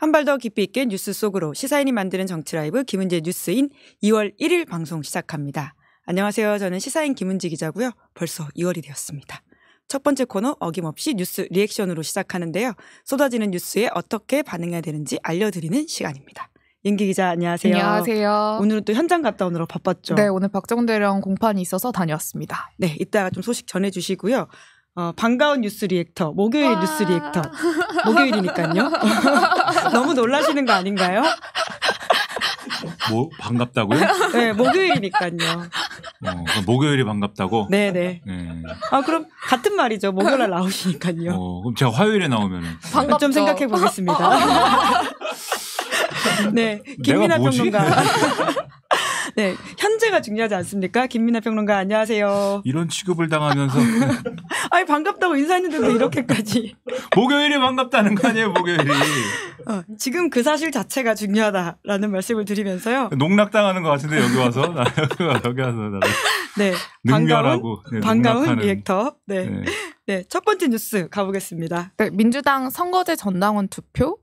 한 발 더 깊이 있게 뉴스 속으로 시사인이 만드는 정치 라이브 김은지의 뉴스인 2월 1일 방송 시작합니다. 안녕하세요. 저는 시사인 김은지 기자고요. 벌써 2월이 되었습니다. 첫 번째 코너 어김없이 뉴스 리액션으로 시작하는데요. 쏟아지는 뉴스에 어떻게 반응해야 되는지 알려드리는 시간입니다. 윤기 기자 안녕하세요. 안녕하세요. 오늘은 또 현장 갔다 오느라 바빴죠? 네, 오늘 박정대령 공판이 있어서 다녀왔습니다. 네, 이따가 좀 소식 전해주시고요. 반가운 뉴스 리액터, 목요일 뉴스 리액터. 목요일이니까요. 너무 놀라시는 거 아닌가요? 뭐 반갑다고요? 네, 목요일이니까요. 목요일이 반갑다고? 네네. 네. 그럼 같은 말이죠. 목요일날 나오시니까요. 그럼 제가 화요일에 나오면 반갑죠. 좀 생각해 보겠습니다. 네, 김민하 평론가. 네, 현재가 중요하지 않습니까? 김민하 평론가 안녕하세요. 이런 취급을 당하면서 아니 반갑다고 인사했는데도 이렇게까지. 목요일이 반갑다는 거 아니에요, 목요일이. 지금 그 사실 자체가 중요하다라는 말씀을 드리면서요. 농락당하는 것 같은데 여기 와서 여기 와서 나를. 네, 반가운 리액터. 네. 네. 네, 첫 번째 뉴스 가보겠습니다. 네, 민주당 선거제 전당원 투표.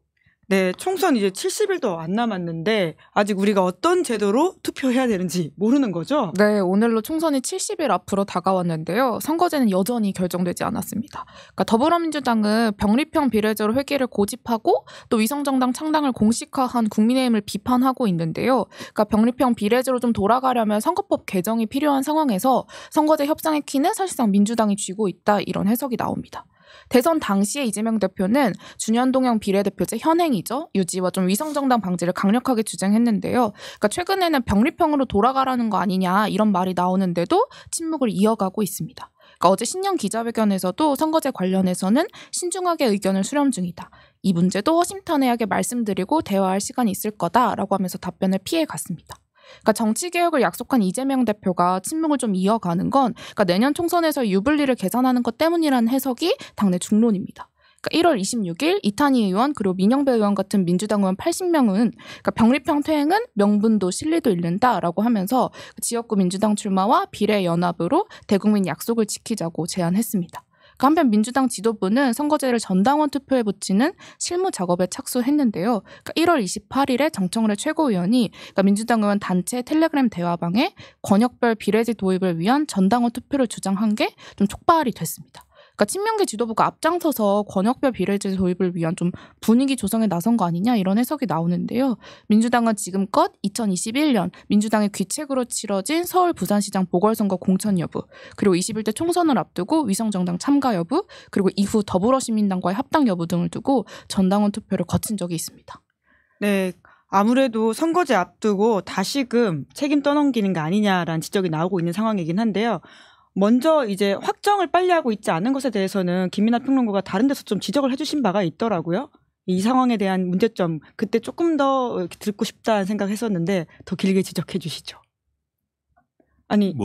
네, 총선 이제 70일도 안 남았는데 아직 우리가 어떤 제도로 투표해야 되는지 모르는 거죠? 네, 오늘로 총선이 70일 앞으로 다가왔는데요. 선거제는 여전히 결정되지 않았습니다. 그러니까 더불어민주당은 병립형 비례제로 회귀를 고집하고 또 위성정당 창당을 공식화한 국민의힘을 비판하고 있는데요. 그러니까 병립형 비례제로 좀 돌아가려면 선거법 개정이 필요한 상황에서 선거제 협상의 키는 사실상 민주당이 쥐고 있다, 이런 해석이 나옵니다. 대선 당시에 이재명 대표는 준연동형 비례대표제 현행이죠. 유지와 좀 위성정당 방지를 강력하게 주장했는데요. 그러니까 최근에는 병립형으로 돌아가라는 거 아니냐, 이런 말이 나오는데도 침묵을 이어가고 있습니다. 그러니까 어제 신년 기자회견에서도 선거제 관련해서는 신중하게 의견을 수렴 중이다. 이 문제도 허심탄회하게 말씀드리고 대화할 시간이 있을 거다라고 하면서 답변을 피해갔습니다. 그러니까 정치개혁을 약속한 이재명 대표가 침묵을 좀 이어가는 건 그러니까 내년 총선에서 유불리를 계산하는 것 때문이라는 해석이 당내 중론입니다. 그러니까 1월 26일 이탄희 의원 그리고 민영배 의원 같은 민주당 의원 80명은 그러니까 병립형 퇴행은 명분도 실리도 잃는다라고 하면서 지역구 민주당 출마와 비례연합으로 대국민 약속을 지키자고 제안했습니다. 한편 민주당 지도부는 선거제를 전당원 투표에 붙이는 실무 작업에 착수했는데요. 그러니까 1월 28일에 정청래 최고위원이 그러니까 민주당 의원 단체 텔레그램 대화방에 권역별 비례제 도입을 위한 전당원 투표를 주장한 게 좀 촉발이 됐습니다. 그러니까 친명계 지도부가 앞장서서 권역별 비례제 도입을 위한 좀 분위기 조성에 나선 거 아니냐, 이런 해석이 나오는데요. 민주당은 지금껏 2021년 민주당의 귀책으로 치러진 서울 부산시장 보궐선거 공천 여부, 그리고 21대 총선을 앞두고 위성정당 참가 여부, 그리고 이후 더불어시민당과의 합당 여부 등을 두고 전당원 투표를 거친 적이 있습니다. 네, 아무래도 선거제 앞두고 다시금 책임 떠넘기는 거 아니냐라는 지적이 나오고 있는 상황이긴 한데요. 먼저 이제 확정을 빨리 하고 있지 않은 것에 대해서는 김민하 평론가가 다른 데서 좀 지적을 해주신 바가 있더라고요. 이 상황에 대한 문제점, 그때 조금 더 듣고 싶다는 생각했었는데 더 길게 지적해 주시죠. 아니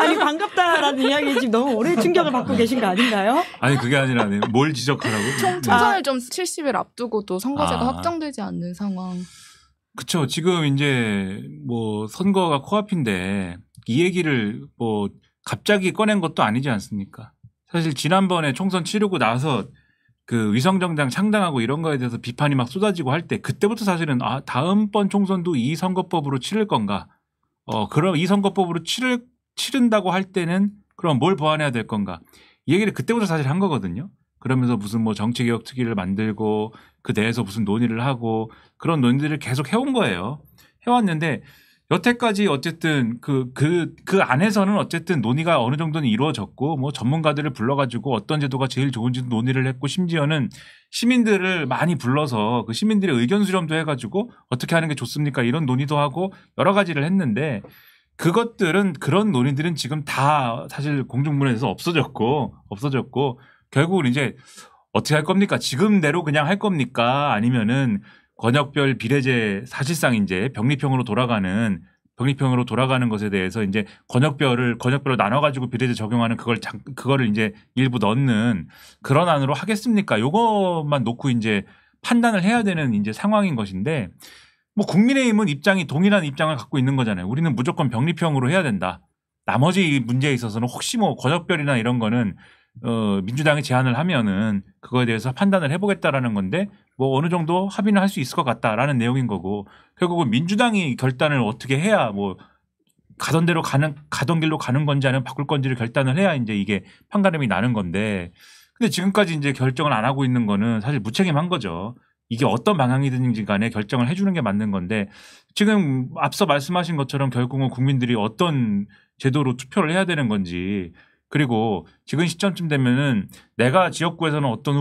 아니 반갑다라는 이야기 지금 너무 오래 충격을 받고 계신 거 아닌가요? 아니 그게 아니라 뭘 지적하라고? 총선을 좀 70일 앞두고 또 선거제가 확정되지 않는 상황. 그렇죠. 지금 이제 뭐 선거가 코앞인데 이 얘기를 뭐 갑자기 꺼낸 것도 아니지 않습니까? 사실 지난번에 총선 치르고 나서 그 위성정당 창당하고 이런 거에 대해서 비판이 막 쏟아지고 할 때 그때부터 사실은 다음번 총선도 이 선거법으로 치를 건가? 그럼 이 선거법으로 치른다고 할 때는 그럼 뭘 보완해야 될 건가? 이 얘기를 그때부터 사실 한 거거든요. 그러면서 무슨 뭐 정치개혁 특위를 만들고 그 내에서 무슨 논의를 하고 그런 논의들을 계속 해온 거예요. 해왔는데 여태까지 어쨌든 그 안에서는 어쨌든 논의가 어느 정도는 이루어졌고 뭐 전문가들을 불러가지고 어떤 제도가 제일 좋은지도 논의를 했고 심지어는 시민들을 많이 불러서 그 시민들의 의견 수렴도 해가지고 어떻게 하는 게 좋습니까? 이런 논의도 하고 여러 가지를 했는데 그런 논의들은 지금 다 사실 공중분해에서 없어졌고 결국은 이제 어떻게 할 겁니까? 지금대로 그냥 할 겁니까? 아니면은 권역별 비례제 사실상 이제 병립형으로 돌아가는 것에 대해서 이제 권역별로 나눠가지고 비례제 적용하는 그거를 이제 일부 넣는 그런 안으로 하겠습니까? 요것만 놓고 이제 판단을 해야 되는 이제 상황인 것인데 뭐 국민의힘은 동일한 입장을 갖고 있는 거잖아요. 우리는 무조건 병립형으로 해야 된다. 나머지 문제에 있어서는 혹시 뭐 권역별이나 이런 거는 민주당이 제안을 하면은 그거에 대해서 판단을 해보겠다라는 건데 뭐 어느 정도 합의는 할 수 있을 것 같다라는 내용인 거고 결국은 민주당이 결단을 어떻게 해야 뭐 가던 길로 가는 건지 아니면 바꿀 건지를 결단을 해야 이제 이게 판가름이 나는 건데 근데 지금까지 이제 결정을 안 하고 있는 거는 사실 무책임한 거죠. 이게 어떤 방향이든지 간에 결정을 해주는 게 맞는 건데 지금 앞서 말씀하신 것처럼 결국은 국민들이 어떤 제도로 투표를 해야 되는 건지 그리고 지금 시점쯤 되면은 내가 지역구에서는 어떤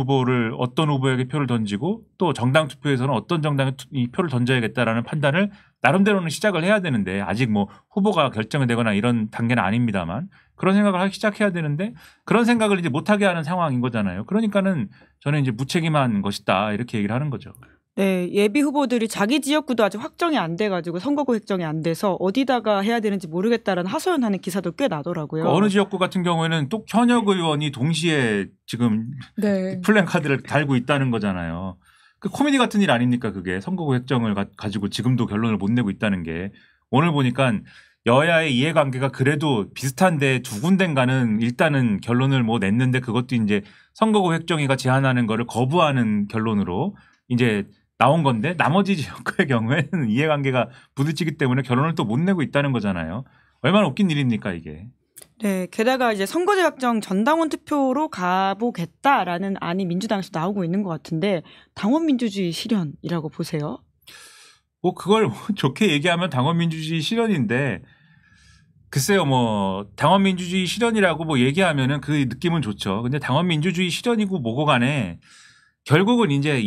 후보에게 표를 던지고 또 정당 투표에서는 어떤 정당에 이 표를 던져야겠다라는 판단을 나름대로는 시작을 해야 되는데 아직 뭐 후보가 결정이 되거나 이런 단계는 아닙니다만 그런 생각을 하기 시작해야 되는데 그런 생각을 이제 못하게 하는 상황인 거잖아요. 그러니까는 저는 이제 무책임한 것이다 이렇게 얘기를 하는 거죠. 네, 예비 후보들이 자기 지역구도 아직 확정이 안 돼가지고 선거구 획정이 안 돼서 어디다가 해야 되는지 모르겠다라는 하소연하는 기사도 꽤 나더라고요. 어느 지역구 같은 경우에는 또 현역 의원이 동시에 지금 네. 플랜카드를 달고 있다는 거잖아요. 그 코미디 같은 일 아닙니까 그게 선거구 획정을 가지고 지금도 결론을 못 내고 있다는 게 오늘 보니까 여야의 이해관계가 그래도 비슷한데 두 군데인가는 일단은 결론을 뭐 냈는데 그것도 이제 선거구 획정위가 제안하는 거를 거부하는 결론으로 이제 나온 건데 나머지 지역구의 경우에는 이해관계가 부딪히기 때문에 결론을 또 못 내고 있다는 거잖아요. 얼마나 웃긴 일입니까 이게. 네, 게다가 이제 선거제 확정 전당원 투표로 가보겠다라는 안이 민주당에서 나오고 있는 것 같은데 당원 민주주의 실현이라고 보세요? 뭐 그걸 좋게 얘기하면 당원 민주주의 실현인데 글쎄요 뭐 당원 민주주의 실현이라고 뭐 얘기하면은 그 느낌은 좋죠. 근데 당원 민주주의 실현이고 뭐고 간에 결국은 이제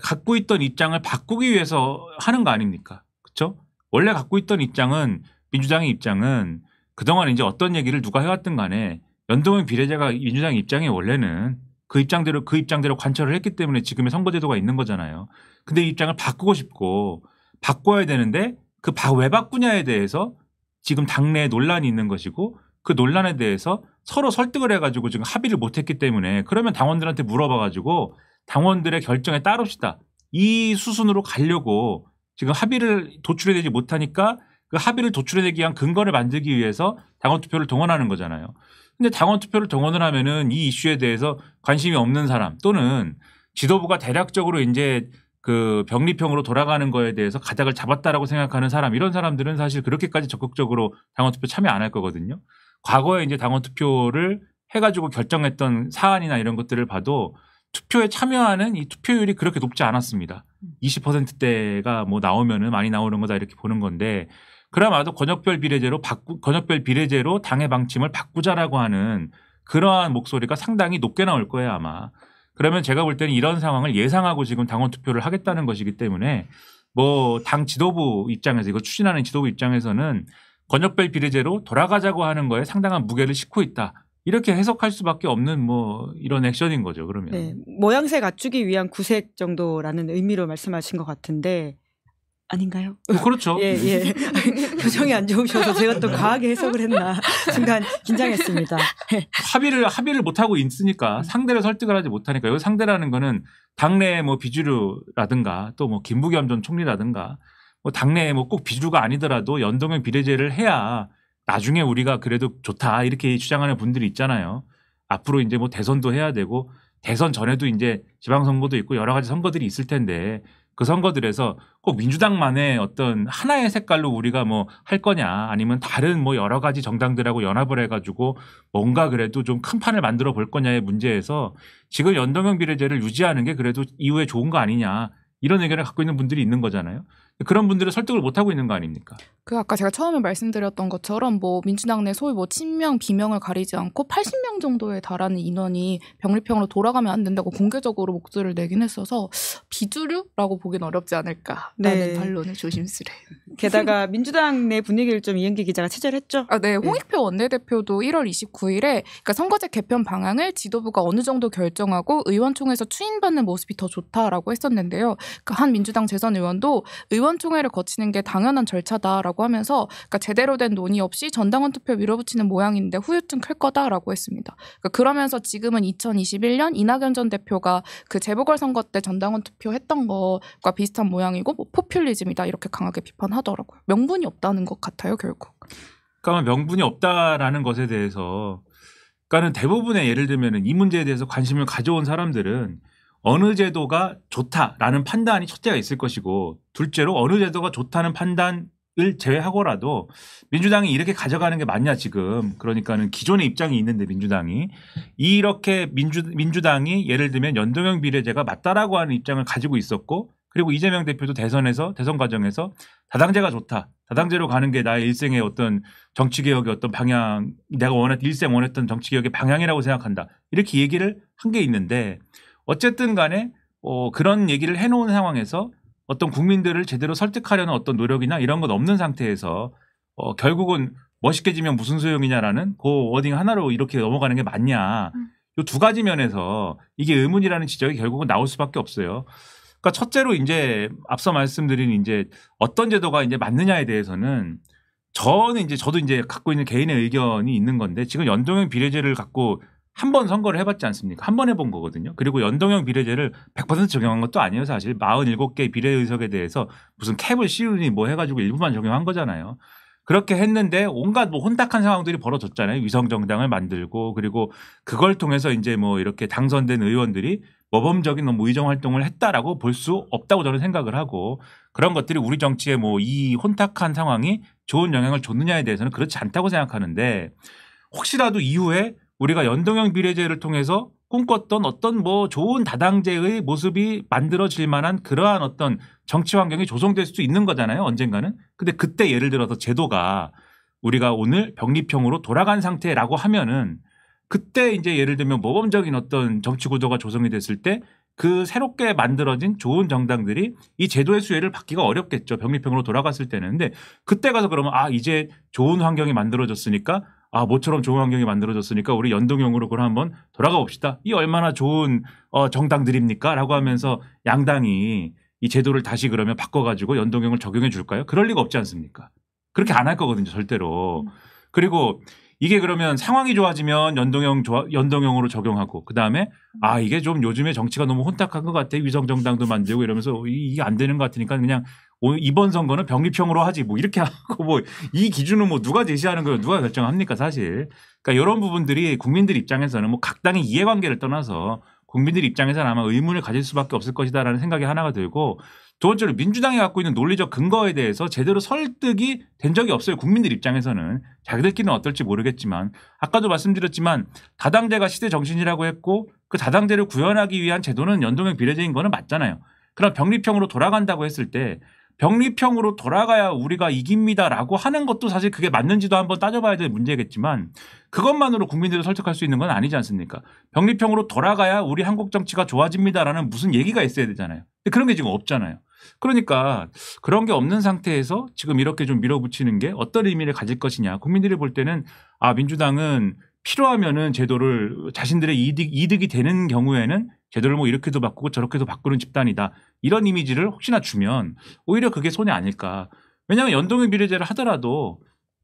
갖고 있던 입장을 바꾸기 위해서 하는 거 아닙니까? 그렇죠? 원래 갖고 있던 입장은 민주당의 입장은 그동안 이제 어떤 얘기를 누가 해왔든 간에 연동형 비례제가 민주당의 입장이 원래는 그 입장대로 관철을 했기 때문에 지금의 선거제도가 있는 거잖아요. 근데 이 입장을 바꾸고 싶고 바꿔야 되는데 그 왜 바꾸냐에 대해서 지금 당내에 논란이 있는 것이고 그 논란에 대해서 서로 설득을 해가지고 지금 합의를 못했기 때문에 그러면 당원들한테 물어봐가지고 당원들의 결정에 따릅시다. 이 수순으로 가려고 지금 합의를 도출해내지 못하니까 그 합의를 도출해내기 위한 근거를 만들기 위해서 당원 투표를 동원하는 거잖아요. 근데 당원 투표를 동원을 하면은 이 이슈에 대해서 관심이 없는 사람 또는 지도부가 대략적으로 이제 그 병리평으로 돌아가는 거에 대해서 가닥을 잡았다라고 생각하는 사람 이런 사람들은 사실 그렇게까지 적극적으로 당원 투표 참여 안 할 거거든요. 과거에 이제 당원 투표를 해가지고 결정했던 사안이나 이런 것들을 봐도 투표에 참여하는 이 투표율이 그렇게 높지 않았습니다. 20%대가 뭐 나오면은 많이 나오는 거다 이렇게 보는 건데 그나마도 권역별 비례제로 당의 방침을 바꾸자라고 하는 그러한 목소리가 상당히 높게 나올 거예요 아마. 그러면 제가 볼 때는 이런 상황을 예상하고 지금 당원 투표를 하겠다는 것이기 때문에 뭐 당 지도부 입장에서 이거 추진하는 지도부 입장에서는 권역별 비례제로 돌아가자고 하는 거에 상당한 무게를 싣고 있다. 이렇게 해석할 수밖에 없는 뭐 이런 액션인 거죠. 그러면. 네, 모양새 갖추기 위한 구색 정도라는 의미로 말씀하신 것 같은데 아닌가요? 그렇죠. 예, 예. 표정이 안 좋으셔서 제가 또 과하게 해석을 했나 순간 긴장했습니다. 합의를 못 하고 있으니까 상대를 설득을 하지 못하니까 여기 상대라는 거는 당내 뭐 비주류라든가 또 뭐 김부겸 전 총리라든가 뭐 당내 뭐 꼭 비주류가 아니더라도 연동형 비례제를 해야 나중에 우리가 그래도 좋다 이렇게 주장하는 분들이 있잖아요. 앞으로 이제 뭐 대선도 해야 되고 대선 전에도 이제 지방선거도 있고 여러 가지 선거들이 있을 텐데 그 선거들에서 꼭 민주당만의 어떤 하나의 색깔로 우리가 뭐 할 거냐 아니면 다른 뭐 여러 가지 정당들하고 연합을 해가지고 뭔가 그래도 좀 큰 판을 만들어 볼 거냐의 문제에서 지금 연동형 비례제를 유지하는 게 그래도 이후에 좋은 거 아니냐 이런 의견을 갖고 있는 분들이 있는 거잖아요. 그런 분들을 설득을 못 하고 있는 거 아닙니까? 그 아까 제가 처음에 말씀드렸던 것처럼 뭐 민주당 내 소위 뭐 친명 비명을 가리지 않고 80명 정도에 달하는 인원이 병리평으로 돌아가면 안 된다고 공개적으로 목소리를 내긴 했어서 비주류라고 보긴 어렵지 않을까라는 네. 반론을 조심스레. 게다가 민주당 내 분위기를 좀 이은기 기자가 취재를 했죠. 네, 홍익표 원내대표도 1월 29일에 그러니까 선거제 개편 방향을 지도부가 어느 정도 결정하고 의원총회에서 추인받는 모습이 더 좋다라고 했었는데요. 그러니까 한 민주당 재선 의원도 의원총회를 거치는 게 당연한 절차다라고 하면서 그러니까 제대로 된 논의 없이 전당원 투표 밀어붙이는 모양인데 후유증 클 거다라고 했습니다. 그러니까 그러면서 지금은 2021년 이낙연 전 대표가 그 재보궐선거 때 전당원 투표했던 것과 비슷한 모양이고 뭐 포퓰리즘이다 이렇게 강하게 비판하더라고요. 명분이 없다는 것 같아요 결국. 그러니까 명분이 없다라는 것에 대해서 그러니까는 대부분의 예를 들면은 이 문제에 대해서 관심을 가져온 사람들은 어느 제도가 좋다라는 판단이 첫째가 있을 것이고 둘째로 어느 제도가 좋다는 판단을 제외하고라도 민주당이 이렇게 가져가는 게 맞냐 지금 그러니까는 기존의 입장이 있는데 민주당이 이렇게 민주당이 예를 들면 연동형 비례제가 맞다라고 하는 입장을 가지고 있었고 그리고 이재명 대표도 대선 과정에서 다당제가 좋다. 다당제로 가는 게 나의 일생의 어떤 정치개혁의 어떤 방향 내가 일생 원했던 정치개혁의 방향이라고 생각한다. 이렇게 얘기를 한 게 있는데 어쨌든 간에 그런 얘기를 해놓은 상황에서 어떤 국민들을 제대로 설득하려는 어떤 노력이나 이런 건 없는 상태에서 결국은 멋있게 지면 무슨 소용이냐라는 그 워딩 하나로 이렇게 넘어가는 게 맞냐. 이 두 가지 면에서 이게 의문이라는 지적이 결국은 나올 수밖에 없어요. 그러니까 첫째로 이제 앞서 말씀드린 이제 어떤 제도가 이제 맞느냐에 대해서는 저도 이제 갖고 있는 개인의 의견이 있는 건데 지금 연동형 비례제를 갖고 한 번 선거를 해봤지 않습니까? 한 번 해본 거거든요. 그리고 연동형 비례제를 100% 적용한 것도 아니에요. 사실 47개 비례의석에 대해서 무슨 캡을 씌우니 뭐 해가지고 일부만 적용한 거잖아요. 그렇게 했는데 온갖 뭐 혼탁한 상황들이 벌어졌잖아요. 위성정당을 만들고 그리고 그걸 통해서 이제 뭐 이렇게 당선된 의원들이 모범적인 뭐 의정 활동을 했다라고 볼 수 없다고 저는 생각을 하고 그런 것들이 우리 정치에 뭐 이 혼탁한 상황이 좋은 영향을 줬느냐에 대해서는 그렇지 않다고 생각하는데 혹시라도 이후에 우리가 연동형 비례제를 통해서 꿈꿨던 어떤 뭐 좋은 다당제의 모습이 만들어질 만한 그러한 어떤 정치 환경이 조성될 수도 있는 거잖아요. 언젠가는. 근데 그때 예를 들어서 제도가 우리가 오늘 병립형으로 돌아간 상태라고 하면은 그때 이제 예를 들면 모범적인 어떤 정치 구도가 조성이 됐을 때 그 새롭게 만들어진 좋은 정당들이 이 제도의 수혜를 받기가 어렵겠죠. 병립형으로 돌아갔을 때는. 근데 그때 가서 그러면 이제 좋은 환경이 만들어졌으니까 모처럼 좋은 환경이 만들어졌으니까 우리 연동형으로 그럼 한번 돌아가 봅시다. 이 얼마나 좋은 정당들입니까? 라고 하면서 양당이 이 제도를 다시 그러면 바꿔가지고 연동형을 적용해 줄까요? 그럴 리가 없지 않습니까? 그렇게 안 할 거거든요. 절대로. 그리고 이게 그러면 상황이 좋아지면 연동형으로 적용하고 그다음에 이게 좀 요즘에 정치가 너무 혼탁한 것 같아. 위성정당도 만들고 이러면서 이게 안 되는 것 같으니까 그냥 이번 선거는 병립형으로 하지 뭐 이렇게 하고 뭐 이 기준은 뭐 누가 제시하는 거예요? 누가 결정합니까 사실. 그러니까 이런 부분들이 국민들 입장에서는 뭐 각 당의 이해관계를 떠나서 국민들 입장에서는 아마 의문을 가질 수밖에 없을 것이다라는 생각이 하나가 들고 두 번째로 민주당이 갖고 있는 논리적 근거에 대해서 제대로 설득이 된 적이 없어요. 국민들 입장에서는. 자기들끼리는 어떨지 모르겠지만 아까도 말씀드렸지만 다당제가 시대 정신이라고 했고 그 다당제를 구현하기 위한 제도는 연동형 비례제인 거는 맞잖아요. 그럼 병립형으로 돌아간다고 했을 때 병립형으로 돌아가야 우리가 이깁니다라고 하는 것도 사실 그게 맞는지도 한번 따져봐야 될 문제겠지만 그것만으로 국민들을 설득할 수 있는 건 아니지 않습니까? 병립형으로 돌아가야 우리 한국 정치가 좋아집니다라는 무슨 얘기가 있어야 되잖아요. 근데 그런 게 지금 없잖아요. 그러니까 그런 게 없는 상태에서 지금 이렇게 좀 밀어붙이는 게 어떤 의미를 가질 것이냐. 국민들이 볼 때는 민주당은 필요하면은 제도를 자신들의 이득이 되는 경우에는 제도를 뭐 이렇게도 바꾸고 저렇게도 바꾸는 집단이다. 이런 이미지를 혹시나 주면 오히려 그게 손해 아닐까. 왜냐하면 연동형 비례제를 하더라도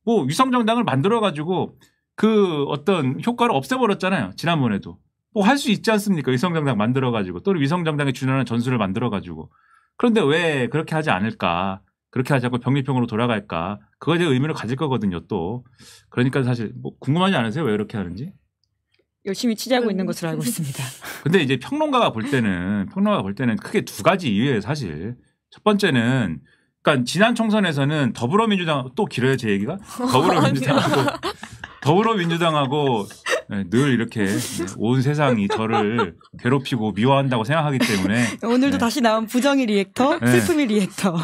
뭐 위성정당을 만들어가지고 그 어떤 효과를 없애버렸잖아요. 지난번에도. 뭐 할 수 있지 않습니까? 위성정당 만들어가지고 또는 위성정당에 준하는 전술을 만들어가지고. 그런데 왜 그렇게 하지 않을까? 그렇게 하지 않고 병립형으로 돌아갈까? 그거에 대한 의미를 가질 거거든요, 또. 그러니까 사실 뭐 궁금하지 않으세요? 왜 이렇게 하는지? 열심히 취재하고 있는 것으로 알고 있습니다. 근데 이제 평론가가 볼 때는 크게 두 가지 이유예요, 사실. 첫 번째는 그러니까 지난 총선에서는 더불어민주당 또 길어요, 제 얘기가? 더불어민주당하고 늘 이렇게 온 세상이 저를 괴롭히고 미워한다고 생각하기 때문에 오늘도 다시 나온 부정의 리액터, 슬픔의 리액터.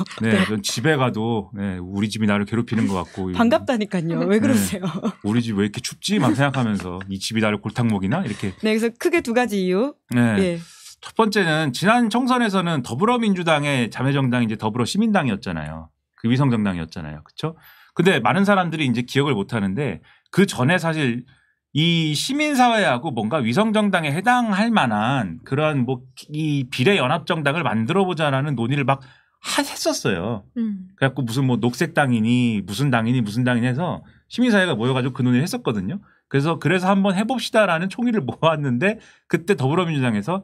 전 집에 가도 우리 집이 나를 괴롭히는 것 같고 반갑다니까요. 왜 그러세요? 우리 집 왜 이렇게 춥지? 막 생각하면서 이 집이 나를 골탕 먹이나? 이렇게. 그래서 크게 두 가지 이유. 예. 첫 번째는 지난 총선에서는 더불어민주당의 자매정당이 이제 더불어시민당이었잖아요. 그 위성정당이었잖아요. 그렇죠? 근데 많은 사람들이 이제 기억을 못 하는데 그 전에 사실 이 시민사회하고 뭔가 위성정당에 해당할 만한 그런 뭐 이 비례연합정당을 만들어보자라는 논의를 막 했었어요. 그래갖고 무슨 뭐 녹색당이니 무슨 당이니 해서 시민사회가 모여가지고 그 논의를 했었거든요. 그래서 한번 해봅시다라는 총의를 모았는데 그때 더불어민주당에서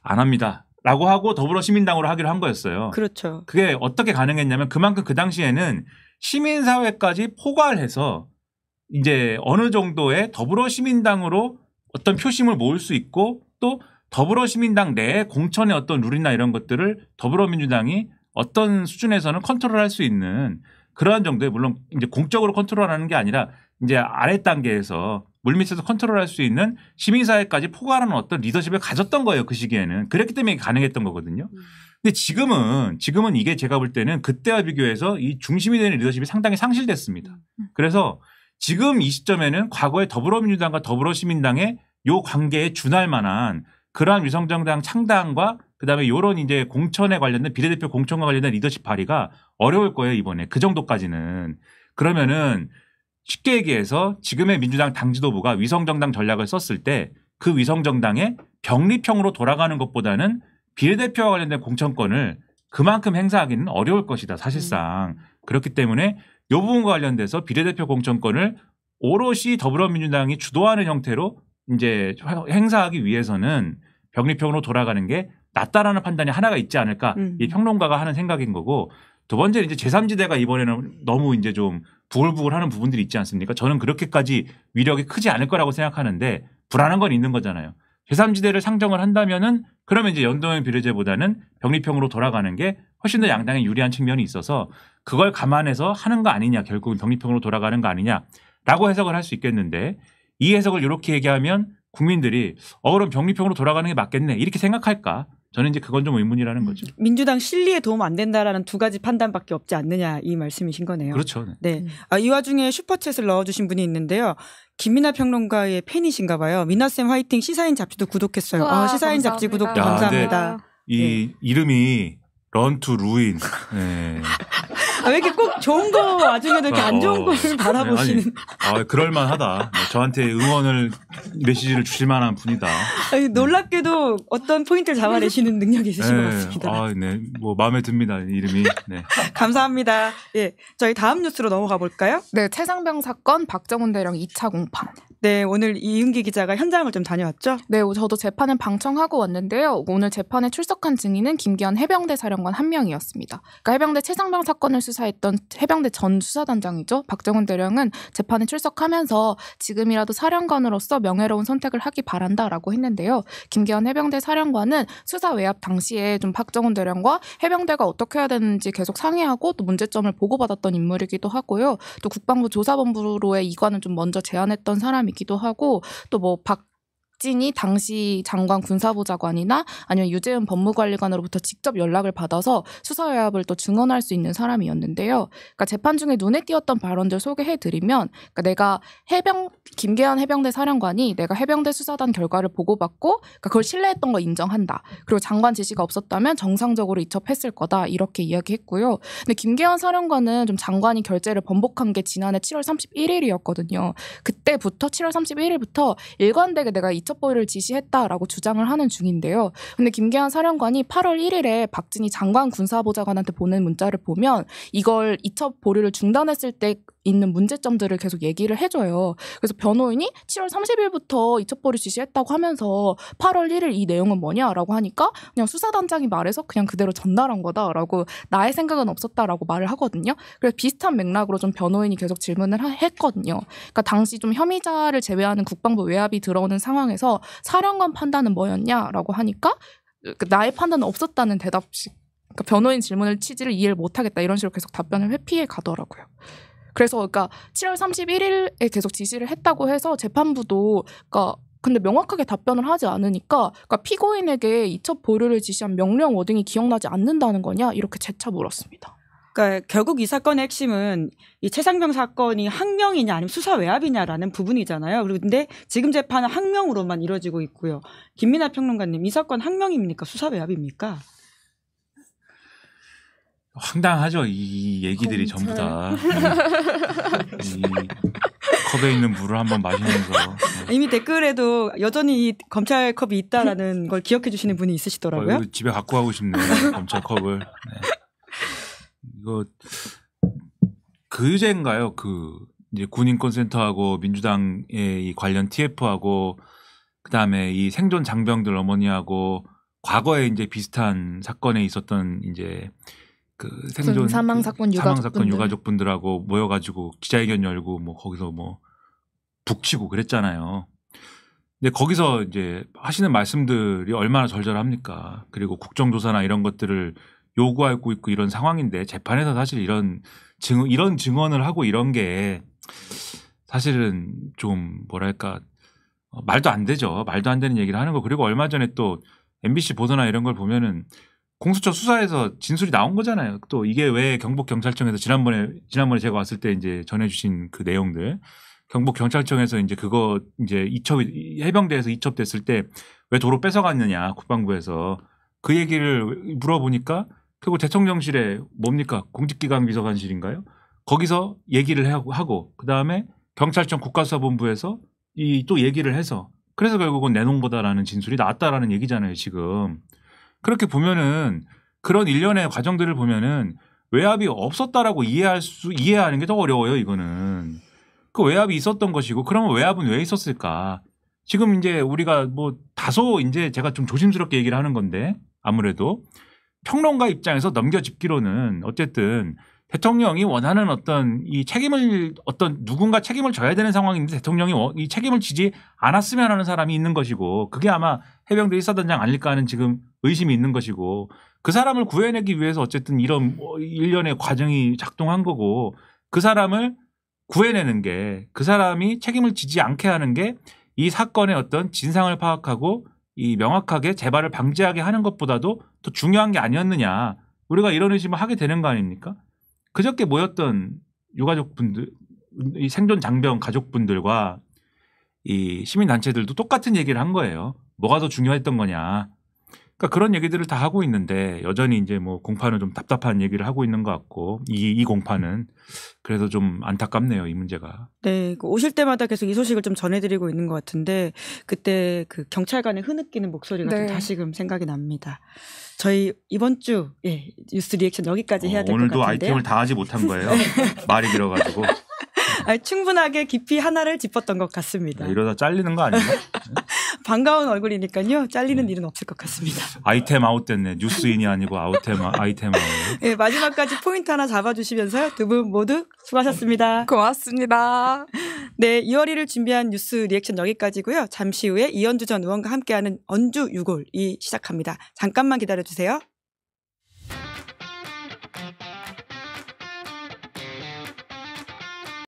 안 합니다. 라고 하고 더불어시민당으로 하기로 한 거였어요. 그렇죠. 그게 어떻게 가능했냐면 그만큼 그 당시에는 시민사회까지 포괄해서 이제 어느 정도의 더불어시민당으로 어떤 표심을 모을 수 있고 또 더불어시민당 내 공천의 어떤 룰이나 이런 것들을 더불어민주당이 어떤 수준에서는 컨트롤할 수 있는 그러한 정도의 물론 이제 공적으로 컨트롤하는 게 아니라 이제 아래 단계에서 물밑에서 컨트롤할 수 있는 시민사회까지 포괄하는 어떤 리더십을 가졌던 거예요. 그 시기에는. 그랬기 때문에 가능했던 거거든요. 근데 지금은 이게 제가 볼 때는 그때와 비교해서 이 중심이 되는 리더십이 상당히 상실됐습니다. 그래서 지금 이 시점에는 과거의 더불어민주당과 더불어시민당의 요 관계에 준할 만한 그러한 위성정당 창당과 그다음에 요런 이제 공천에 관련된 비례대표 공천과 관련된 리더십 발휘가 어려울 거예요. 이번에 그 정도까지는. 그러면은 쉽게 얘기해서 지금의 민주당 당지도부가 위성정당 전략을 썼을 때 그 위성정당의 병립형으로 돌아가는 것보다는 비례대표와 관련된 공천권을 그만큼 행사하기는 어려울 것이다. 사실상. 그렇기 때문에 이 부분과 관련돼서 비례대표 공천권을 오롯이 더불어민주당이 주도하는 형태로 이제 행사하기 위해서는 병립형으로 돌아가는 게 낫다라는 판단이 하나가 있지 않을까 이 평론가가 하는 생각인 거고 두 번째는 이제 제3지대가 이번에는 너무 이제 좀 부글부글하는 부분들이 있지 않습니까? 저는 그렇게까지 위력이 크지 않을 거라고 생각하는데 불안한 건 있는 거잖아요. 제3지대를 상정을 한다면은 그러면 이제 연동형 비례제보다는 병립형으로 돌아가는 게 훨씬 더 양당에 유리한 측면이 있어서 그걸 감안해서 하는 거 아니냐 결국은 병립형으로 돌아가는 거 아니냐라고 해석을 할 수 있겠는데 이 해석을 이렇게 얘기하면 국민들이 그럼 병립형으로 돌아가는 게 맞겠네 이렇게 생각할까? 저는 이제 그건 좀 의문이라는 거죠. 민주당 실리에 도움 안 된다라는 두 가지 판단밖에 없지 않느냐 이 말씀이신 거네요. 그렇죠. 네. 이 와중에 슈퍼챗을 넣어주신 분이 있는데요. 김민아 평론가의 팬이신가 봐요. 미나쌤 화이팅 시사인 잡지도 구독했어요. 우와, 시사인 감사합니다. 잡지 구독도 야, 감사합니다. 이 이름이 런 투 루인. 네. 왜 이렇게 꼭 좋은 거 와중에도 이렇게 안 좋은 거를 바라보시는. 그럴만하다. 저한테 응원을 메시지를 주실 만한 분이다. 아니, 놀랍게도 어떤 포인트를 잡아내시는 능력이 있으신 것 같습니다. 네. 뭐 마음에 듭니다. 이름이. 네. 감사합니다. 예, 저희 다음 뉴스로 넘어가 볼까요? 네, 최상병 사건 박정훈 대령 2차 공판. 네, 오늘 이은기 기자가 현장을 좀 다녀왔죠? 네, 저도 재판을 방청하고 왔는데요. 오늘 재판에 출석한 증인은 김기현 해병대 사령관 한 명이었습니다. 그러니까 해병대 최상병 사건을 수사했던 해병대 전 수사단장이죠. 박정훈 대령은 재판에 출석하면서 지금이라도 사령관으로서 명예로운 선택을 하기 바란다라고 했는데요. 김기현 해병대 사령관은 수사 외압 당시에 좀 박정훈 대령과 해병대가 어떻게 해야 되는지 계속 상의하고 또 문제점을 보고받았던 인물이기도 하고요. 또 국방부 조사본부로의 이관을 좀 먼저 제안했던 사람이기도 하고 또 뭐 박진희 당시 장관 군사보좌관이나 아니면 유재은 법무관리관으로부터 직접 연락을 받아서 수사 외압을 또 증언할 수 있는 사람이었는데요. 그러니까 재판 중에 눈에 띄었던 발언들 소개해드리면, 그러니까 내가 김계한 해병대 사령관이 내가 해병대 수사단 결과를 보고받고, 그러니까 그걸 신뢰했던 거 인정한다. 그리고 장관 지시가 없었다면 정상적으로 이첩했을 거다. 이렇게 이야기했고요. 근데 김계한 사령관은 좀 장관이 결재를 번복한 게 지난해 7월 31일이었거든요. 그때부터 7월 31일부터 일관되게 내가 이첩 보류를 지시했다라고 주장을 하는 중인데요. 근데 김계한 사령관이 8월 1일에 박진희 장관 군사보좌관한테 보낸 문자를 보면 이걸 이첩 보류를 중단했을 때 있는 문제점들을 계속 얘기를 해줘요. 그래서 변호인이 7월 30일부터 이첩 보류 지시했다고 하면서 8월 1일 이 내용은 뭐냐라고 하니까 그냥 수사단장이 말해서 그냥 그대로 전달한 거다라고 나의 생각은 없었다라고 말을 하거든요. 그래서 비슷한 맥락으로 좀 변호인이 계속 질문을 했거든요. 그러니까 당시 좀 혐의자를 제외하는 국방부 외압이 들어오는 상황에서 사령관 판단은 뭐였냐라고 하니까 나의 판단은 없었다는 대답식. 그러니까 변호인 질문을 취지를 이해를 못하겠다 이런 식으로 계속 답변을 회피해 가더라고요. 그래서 그러니까 7월 31일에 계속 지시를 했다고 해서 재판부도 그러니까 근데 명확하게 답변을 하지 않으니까 그러니까 피고인에게 이첩 보류를 지시한 명령 워딩이 기억나지 않는다는 거냐 이렇게 재차 물었습니다. 그러니까 결국 이 사건의 핵심은 이 최상병 사건이 항명이냐 아니면 수사 외압이냐라는 부분이잖아요. 그런데 지금 재판은 항명으로만 이루어지고 있고요. 김민아 평론가님, 이 사건 항명입니까? 수사 외압입니까? 황당하죠. 이 얘기들이 전부 다. 이 컵에 있는 물을 한번 마시면서. 이미 댓글에도 여전히 이 검찰 컵이 있다라는 걸 기억해 주시는 분이 있으시더라고요. 집에 갖고 가고 싶네요. 검찰 컵을. 네. 이거 그제인가요? 이제 군인권센터하고 민주당의 이 관련 TF하고 그다음에 이 생존 장병들 어머니하고 과거에 이제 비슷한 사건에 있었던 이제 그 생존 사망 사건 유가족분들하고 모여가지고 기자회견 열고 뭐 거기서 뭐 북치고 그랬잖아요. 근데 거기서 이제 하시는 말씀들이 얼마나 절절합니까? 그리고 국정조사나 이런 것들을 요구하고 있고 이런 상황인데 재판에서 사실 이런 증언을 하고 이런 게 사실은 좀 뭐랄까 말도 안 되죠. 말도 안 되는 얘기를 하는 거. 그리고 얼마 전에 또 MBC 보도나 이런 걸 보면은 공수처 수사에서 진술이 나온 거잖아요. 또 이게 왜 경북경찰청에서 지난번에 제가 왔을 때 이제 전해주신 그 내용들 경북경찰청에서 이제 그거 이제 해병대에서 이첩됐을 때 왜 도로 뺏어갔느냐 국방부에서 그 얘기를 물어보니까 결국 대통령실에 뭡니까 공직기강 비서관실인가요? 거기서 얘기를 하고 그 다음에 경찰청 국가수사본부에서 또 얘기를 해서 그래서 결국은 내놓은 거다라는 진술이 나왔다라는 얘기잖아요 지금. 그렇게 보면은 그런 일련의 과정들을 보면은 외압이 없었다라고 이해하는 게 더 어려워요 이거는. 그 외압이 있었던 것이고 그러면 외압은 왜 있었을까? 지금 이제 우리가 뭐 다소 이제 제가 좀 조심스럽게 얘기를 하는 건데 아무래도 평론가 입장에서 넘겨짚기로는 어쨌든 대통령이 원하는 어떤 이 책임을 누군가 책임을 져야 되는 상황인데 대통령이 이 책임을 지지 않았으면 하는 사람이 있는 것이고 그게 아마 해병대 1사단장 아닐까 하는 지금 의심이 있는 것이고 그 사람을 구해내기 위해서 어쨌든 이런 일련의 과정이 작동한 거고 그 사람을 구해내는 게 그 사람이 책임을 지지 않게 하는 게 이 사건의 어떤 진상을 파악하고 이 명확하게 재발을 방지하게 하는 것보다도 더 중요한 게 아니었느냐 우리가 이런 의심을 하게 되는 거 아닙니까? 그저께 모였던 유가족분들, 이 생존 장병 가족분들과 이 시민단체들도 똑같은 얘기를 한 거예요. 뭐가 더 중요했던 거냐. 그러니까 그런 얘기들을 다 하고 있는데 여전히 이제 뭐 공파는 좀 답답한 얘기를 하고 있는 것 같고 이 공파는 그래서 좀 안타깝네요 이 문제가. 네, 오실 때마다 계속 이 소식을 좀 전해드리고 있는 것 같은데 그때 그 경찰관의 흐느끼는 목소리가 좀 다시금 생각이 납니다. 저희 이번 주 뉴스 리액션 여기까지 해야 될 것 같은데요. 오늘도 아이템을 다 하지 못한 거예요. 말이 길어가지고. 충분하게 깊이 하나를 짚었던 것 같습니다. 이러다 잘리는 거 아니에요? 반가운 얼굴이니까요. 잘리는 일은 없을 것 같습니다. 아이템 아웃 됐네. 뉴스인이 아니고 아이템 아웃. 네, 마지막까지 포인트 하나 잡아주시면서요. 두 분 모두 수고하셨습니다. 고맙습니다. 네, 2월 1일 준비한 뉴스 리액션 여기까지고요. 잠시 후에 이현주 전 의원과 함께하는 언주 유골이 시작합니다. 잠깐만 기다려주세요.